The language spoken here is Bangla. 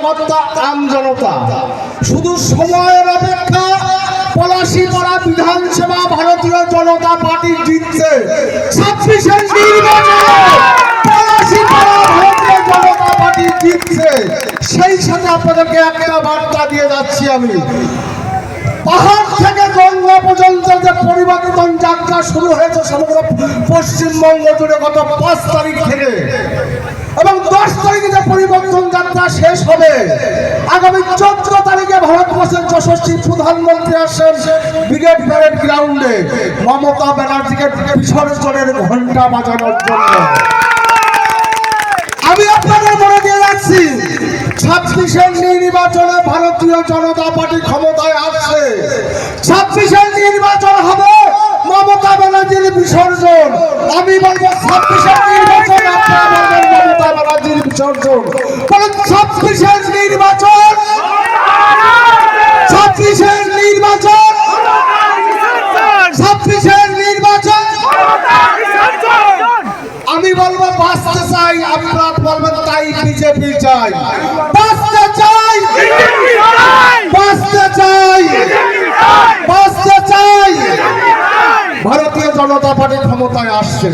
কর্মকর্তা আম জনতা শুধু সময়ের অপেক্ষা। পলাশীপাড়া বিধানসভা ভারতীয় জনতা পার্টি জিতছে। 26-এর নির্বাচনে পলাশীপাড়া ভারতীয় জনতা পার্টি জিতছে। সেই সাথে আপনাদেরকে একটা বার্তা দিয়ে যাচ্ছি আমি, পাহাড় থেকে গঙ্গা পর্যন্ত যে পরিবর্তন যাত্রা শুরু হয়েছে সমগ্র পশ্চিমবঙ্গ জুড়ে গত 5 তারিখ থেকে, এবং 10 তারিখে যে পরিবর্তন যাত্রা শেষ হবে, আগামী 14 তারিখে ভারতবর্ষের যশস্বী প্রধানমন্ত্রী আসেন ব্রিগেড প্যারেড গ্রাউন্ডে মমতা ব্যানার্জিকে বিসর্জনের ঘন্টা বাজানোর জন্য। আমি আপনাদের মনে দিয়ে রাখছি, 26-এর নির্বাচনে ভারতীয় জনতা পার্টি ক্ষমতায় আসছে। 26-এর নির্বাচন হবে মমতা ব্যানার্জির বিসর্জন। আমি বলবো 26-এর নির্বাচন, আপনারা বলবেন মমতা ব্যানার্জির বিসর্জন। বলুন 26-এর নির্বাচন, 26-এর নির্বাচন, 26-এর নির্বাচন। আমি বলবো বাঁচতে চাই, আপনারা বলবেন তাই বিজেপি চাই। বাঁচতে চাই, বাঁচতে চাই, বাঁচতে চাই। ভারতীয় জনতা পার্টি ক্ষমতায় আসছে।